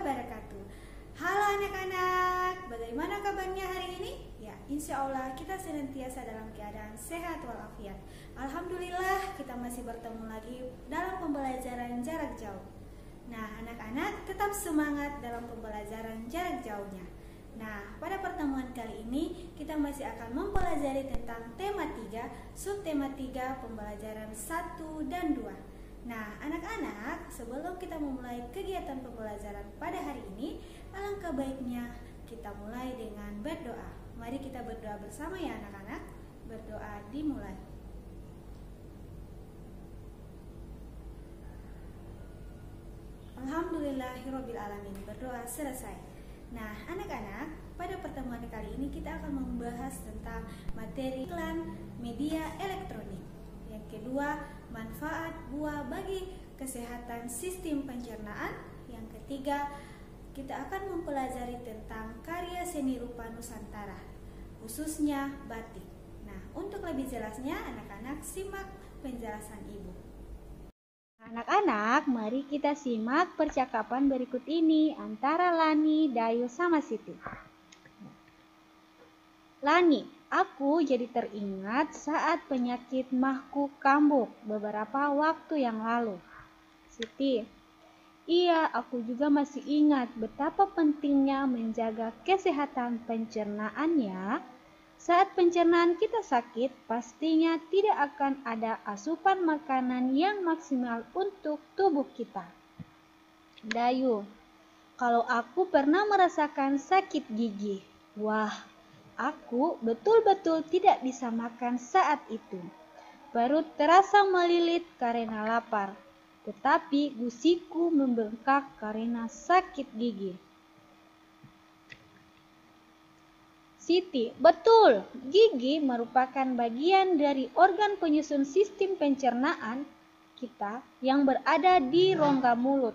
wabarakatuh. Halo anak-anak, bagaimana kabarnya hari ini? Ya, insya Allah kita senantiasa dalam keadaan sehat walafiat. Alhamdulillah kita masih bertemu lagi dalam pembelajaran jarak jauh. Nah, anak-anak tetap semangat dalam pembelajaran jarak jauhnya. Nah, pada pertemuan kali ini kita masih akan mempelajari tentang tema 3, subtema 3, pembelajaran 1 dan 2. Nah, anak-anak, sebelum kita memulai kegiatan pembelajaran pada hari ini, alangkah baiknya kita mulai dengan berdoa. Mari kita berdoa bersama ya anak-anak. Berdoa dimulai. Alhamdulillahirrabbilalamin. Berdoa selesai. Nah, anak-anak, pada pertemuan kali ini kita akan membahas tentang materi iklan media elektronik. Yang kedua, manfaat buah bagi kesehatan sistem pencernaan. Yang ketiga, kita akan mempelajari tentang karya seni rupa Nusantara, khususnya batik. Nah, untuk lebih jelasnya, anak-anak simak penjelasan Ibu. Anak-anak, mari kita simak percakapan berikut ini antara Lani, Dayu, sama Siti. Lani, aku jadi teringat saat penyakit mahku kambuh beberapa waktu yang lalu. Siti, iya, aku juga masih ingat betapa pentingnya menjaga kesehatan pencernaan ya. Saat pencernaan kita sakit, pastinya tidak akan ada asupan makanan yang maksimal untuk tubuh kita. Dayu, kalau aku pernah merasakan sakit gigi, wah, aku betul-betul tidak bisa makan saat itu. Perut terasa melilit karena lapar, tetapi gusiku membengkak karena sakit gigi. Siti, betul, gigi merupakan bagian dari organ penyusun sistem pencernaan kita yang berada di rongga mulut.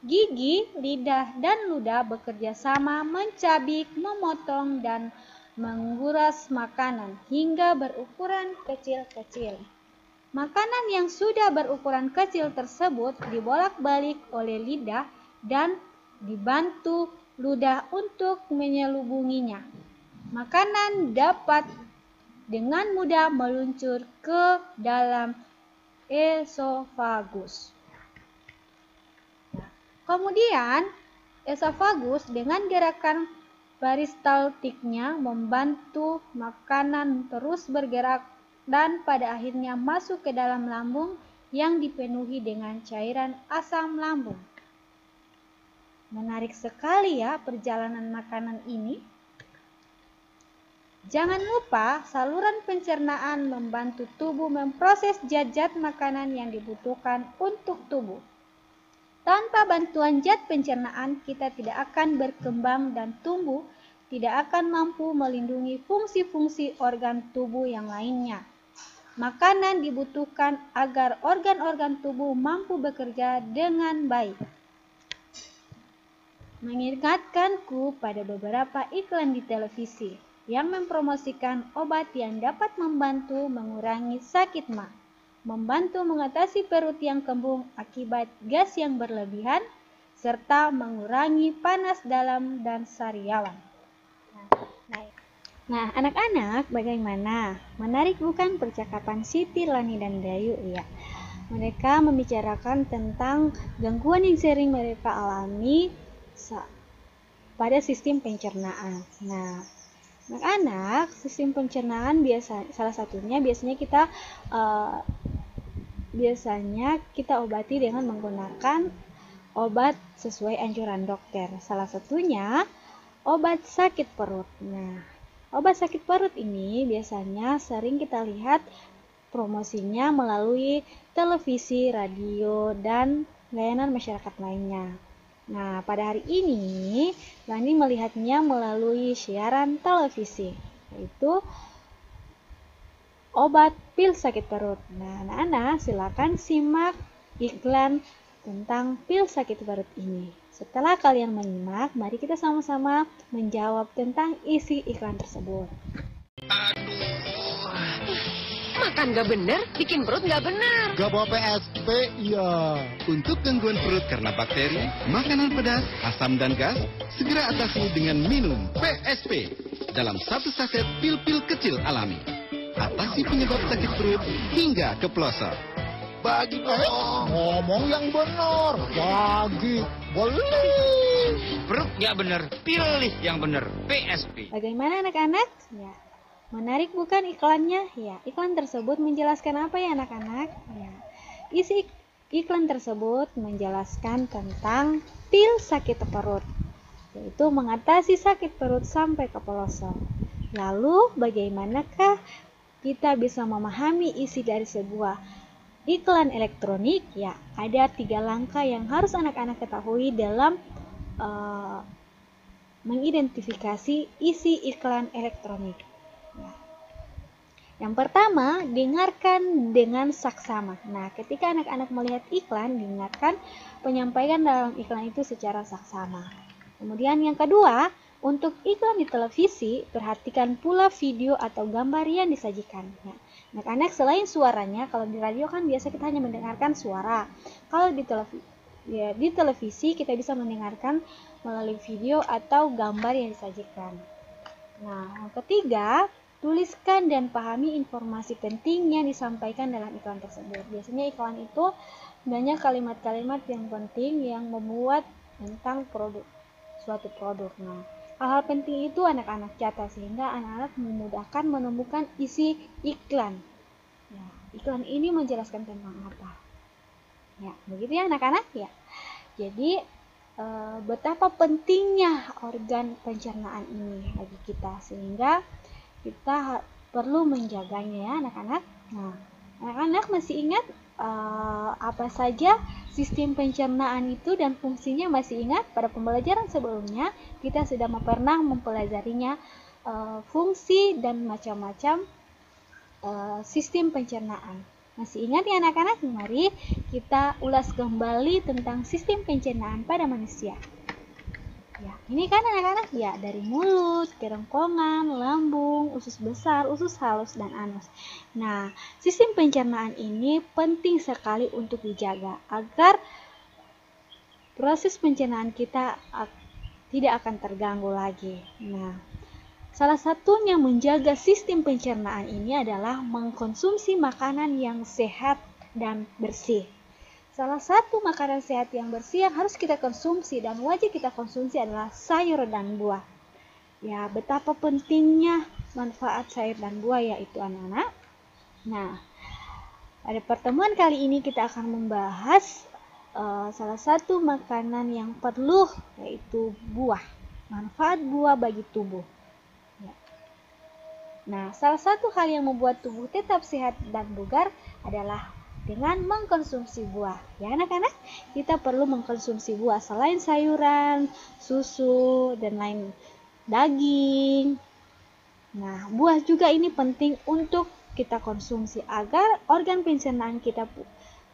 Gigi, lidah, dan ludah bekerja sama mencabik, memotong, dan menguras makanan hingga berukuran kecil-kecil. Makanan yang sudah berukuran kecil tersebut dibolak-balik oleh lidah dan dibantu ludah untuk menyelubunginya. Makanan dapat dengan mudah meluncur ke dalam esofagus. Kemudian, esofagus dengan gerakan peristaltiknya membantu makanan terus bergerak dan pada akhirnya masuk ke dalam lambung yang dipenuhi dengan cairan asam lambung. Menarik sekali ya perjalanan makanan ini. Jangan lupa saluran pencernaan membantu tubuh memproses zat-zat makanan yang dibutuhkan untuk tubuh. Tanpa bantuan zat pencernaan, kita tidak akan berkembang dan tumbuh, tidak akan mampu melindungi fungsi-fungsi organ tubuh yang lainnya. Makanan dibutuhkan agar organ-organ tubuh mampu bekerja dengan baik. Mengingatkanku pada beberapa iklan di televisi yang mempromosikan obat yang dapat membantu mengurangi sakit mah, membantu mengatasi perut yang kembung akibat gas yang berlebihan, serta mengurangi panas dalam dan sariawan. Nah, anak-anak, bagaimana? Menarik bukan percakapan Siti, Lani, dan Dayu? Ya, mereka membicarakan tentang gangguan yang sering mereka alami pada sistem pencernaan. Nah, anak-anak, sistem pencernaan salah satunya biasanya kita obati dengan menggunakan obat sesuai anjuran dokter. Salah satunya obat sakit perut. Nah, obat sakit perut ini biasanya sering kita lihat promosinya melalui televisi, radio, dan layanan masyarakat lainnya. Nah, pada hari ini Lani melihatnya melalui siaran televisi, yaitu obat pil sakit perut. Nah, anak-anak silakan simak iklan tentang pil sakit perut ini. Setelah kalian menyimak, mari kita sama-sama menjawab tentang isi iklan tersebut. Makan gak bener, bikin perut gak bener. Gak bawa PSP, ya. Untuk gangguan perut karena bakteri, makanan pedas, asam dan gas, segera atasi dengan minum PSP dalam satu saset pil-pil kecil alami. Atasi penyebab sakit perut hingga ke pelosok. Bagi ngomong yang benar. Bagi beli. Perut nggak bener, pilih yang bener. PSP. Bagaimana anak-anak? Ya, menarik bukan iklannya? Ya, iklan tersebut menjelaskan apa ya anak-anak? Ya, isi iklan tersebut menjelaskan tentang pil sakit perut, yaitu mengatasi sakit perut sampai ke pelosok. Lalu, bagaimanakah kita bisa memahami isi dari sebuah iklan elektronik? Ya, ada 3 langkah yang harus anak-anak ketahui dalam mengidentifikasi isi iklan elektronik. Ya. Yang pertama, dengarkan dengan saksama. Nah, ketika anak-anak melihat iklan, dengarkan penyampaian dalam iklan itu secara saksama. Kemudian yang kedua, untuk iklan di televisi, perhatikan pula video atau gambar yang disajikan. Ya. Anak-anak, selain suaranya, kalau di radio kan biasa kita hanya mendengarkan suara. Kalau di televisi kita bisa mendengarkan melalui video atau gambar yang disajikan. Nah, yang ketiga, tuliskan dan pahami informasi penting yang disampaikan dalam iklan tersebut. Biasanya iklan itu banyak kalimat-kalimat yang penting yang memuat tentang suatu produk. Nah, hal-hal penting itu anak-anak catat sehingga anak-anak memudahkan menemukan isi iklan. Ya, iklan ini menjelaskan tentang apa? Ya, begitu ya anak-anak ya. Jadi betapa pentingnya organ pencernaan ini bagi kita sehingga kita perlu menjaganya ya anak-anak. Nah, anak-anak masih ingat apa saja sistem pencernaan itu dan fungsinya? Masih ingat pada pembelajaran sebelumnya kita sudah pernah mempelajarinya fungsi dan macam-macam sistem pencernaan. Masih ingat ya anak-anak? Mari kita ulas kembali tentang sistem pencernaan pada manusia. Ya, ini kan anak-anak ya, dari mulut, kerongkongan, lambung, usus besar, usus halus, dan anus. Nah, sistem pencernaan ini penting sekali untuk dijaga agar proses pencernaan kita tidak akan terganggu lagi. Nah, salah satunya menjaga sistem pencernaan ini adalah mengkonsumsi makanan yang sehat dan bersih. Salah satu makanan sehat yang bersih yang harus kita konsumsi dan wajib kita konsumsi adalah sayur dan buah. Ya, betapa pentingnya manfaat sayur dan buah yaitu anak-anak. Nah, pada pertemuan kali ini kita akan membahas salah satu makanan yang perlu yaitu buah. Manfaat buah bagi tubuh. Nah, salah satu hal yang membuat tubuh tetap sehat dan bugar adalah dengan mengkonsumsi buah. Ya anak-anak, kita perlu mengkonsumsi buah selain sayuran, susu, dan lain daging. Nah, buah juga ini penting untuk kita konsumsi agar organ pencernaan kita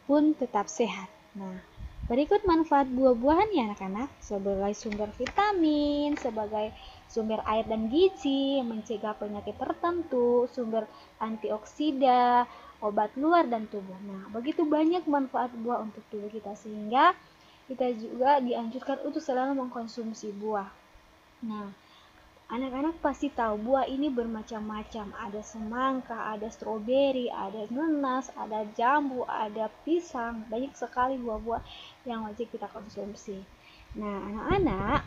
pun tetap sehat. Nah, berikut manfaat buah-buahan ya anak-anak, sebagai sumber vitamin, sebagai sumber air dan gizi, mencegah penyakit tertentu, sumber antioksida, obat luar dan tubuh. Nah, begitu banyak manfaat buah untuk tubuh kita sehingga kita juga dianjurkan untuk selalu mengkonsumsi buah. Nah, anak-anak pasti tahu buah ini bermacam-macam. Ada semangka, ada stroberi, ada nanas, ada jambu, ada pisang. Banyak sekali buah-buah yang wajib kita konsumsi. Nah, anak-anak,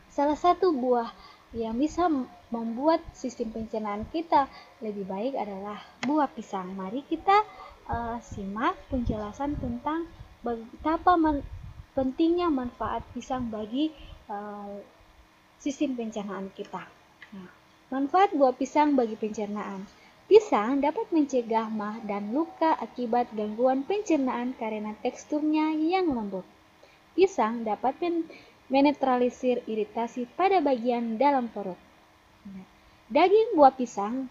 salah satu buah yang bisa membuat sistem pencernaan kita lebih baik adalah buah pisang. Mari kita simak penjelasan tentang betapa pentingnya manfaat pisang bagi sistem pencernaan kita. Nah, manfaat buah pisang bagi pencernaan. Pisang dapat mencegah mah dan luka akibat gangguan pencernaan karena teksturnya yang lembut. Pisang dapat menetralisir iritasi pada bagian dalam perut. Daging buah pisang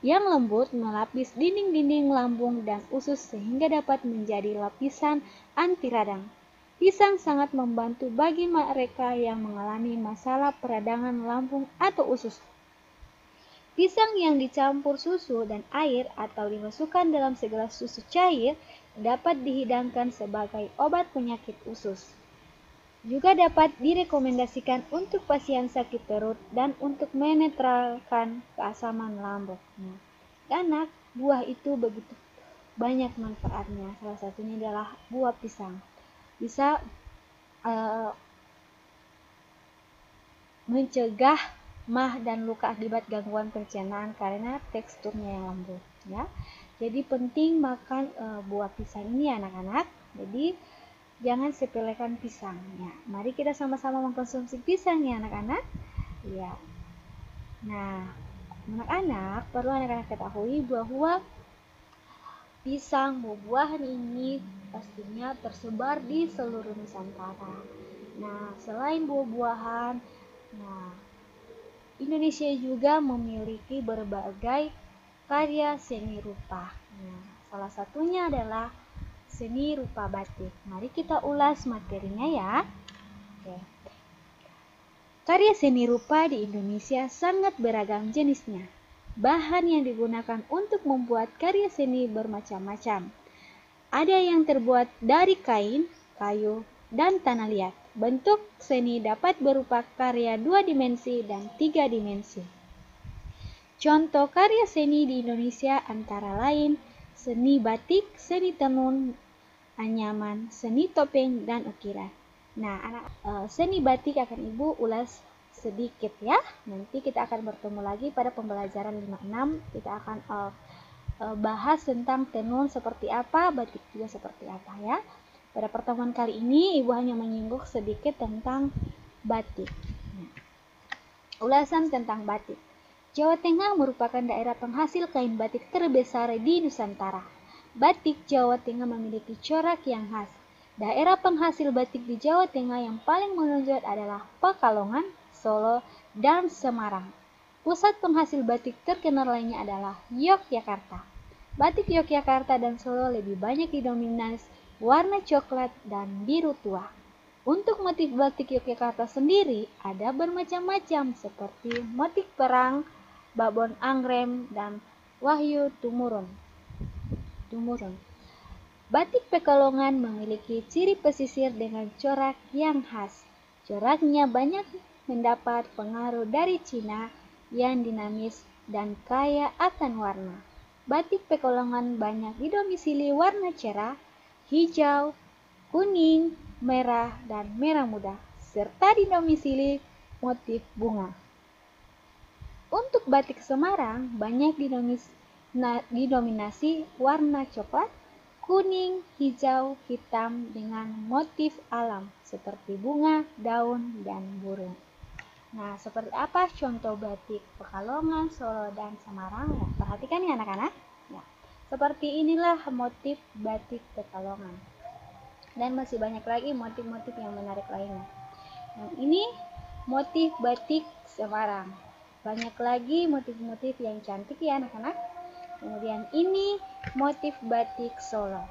yang lembut melapis dinding-dinding lambung dan usus sehingga dapat menjadi lapisan anti radang. Pisang sangat membantu bagi mereka yang mengalami masalah peradangan lambung atau usus. Pisang yang dicampur susu dan air atau dimasukkan dalam segelas susu cair dapat dihidangkan sebagai obat penyakit usus. Juga dapat direkomendasikan untuk pasien sakit perut dan untuk menetralkan keasaman lambung. Anak, buah itu begitu banyak manfaatnya. Salah satunya adalah buah pisang. Bisa mencegah mah dan luka akibat gangguan pencernaan karena teksturnya yang lembut, ya. Jadi penting makan buah pisang ini, anak-anak. Jadi jangan sepelekan pisang, ya. Mari kita sama-sama mengkonsumsi pisang, ya anak-anak. Ya. Nah, anak-anak perlu anak-anak ketahui bahwa pisang, buah-buahan ini pastinya tersebar di seluruh Nusantara. Nah, selain buah-buahan, Indonesia juga memiliki berbagai karya seni rupa. Salah satunya adalah seni rupa batik. Mari kita ulas materinya, ya. Oke. Karya seni rupa di Indonesia sangat beragam jenisnya. Bahan yang digunakan untuk membuat karya seni bermacam-macam. Ada yang terbuat dari kain, kayu, dan tanah liat. Bentuk seni dapat berupa karya 2 dimensi dan 3 dimensi. Contoh karya seni di Indonesia antara lain seni batik, seni tenun, anyaman, seni topeng, dan ukiran. Nah, seni batik akan Ibu ulas sedikit, ya. Nanti kita akan bertemu lagi pada pembelajaran 56. Kita akan bahas tentang tenun seperti apa, batik juga seperti apa, ya. Pada pertemuan kali ini, Ibu hanya menyinggung sedikit tentang batik. Ulasan tentang batik. Jawa Tengah merupakan daerah penghasil kain batik terbesar di Nusantara. Batik Jawa Tengah memiliki corak yang khas. Daerah penghasil batik di Jawa Tengah yang paling menonjol adalah Pekalongan, Solo, dan Semarang. Pusat penghasil batik terkenal lainnya adalah Yogyakarta. Batik Yogyakarta dan Solo lebih banyak didominasi warna coklat dan biru tua. Untuk motif batik Yogyakarta sendiri ada bermacam-macam seperti motif perang, babon angrem, dan wahyu tumurun. Batik Pekalongan memiliki ciri pesisir dengan corak yang khas. Coraknya banyak mendapat pengaruh dari Cina yang dinamis dan kaya akan warna. Batik Pekalongan banyak didomisili warna cerah, hijau, kuning, merah, dan merah muda, serta didomisili motif bunga. Untuk batik Semarang banyak didominasi warna coklat, kuning, hijau, hitam dengan motif alam seperti bunga, daun, dan burung. Nah, seperti apa contoh batik Pekalongan, Solo, dan Semarang? Ya, perhatikan ya anak-anak. Ya. Seperti inilah motif batik Pekalongan. Dan masih banyak lagi motif-motif yang menarik lainnya. Yang ini motif batik Semarang. Banyak lagi motif-motif yang cantik ya anak-anak. Kemudian ini motif batik Solo.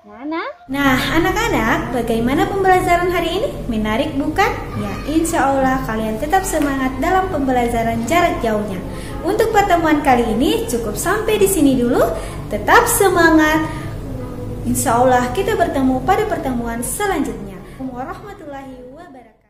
Nah, anak-anak, bagaimana pembelajaran hari ini? Menarik bukan? Ya, insya Allah kalian tetap semangat dalam pembelajaran jarak jauhnya. Untuk pertemuan kali ini cukup sampai di sini dulu. Tetap semangat. Insya Allah kita bertemu pada pertemuan selanjutnya. Warahmatullahi wabarakatuh.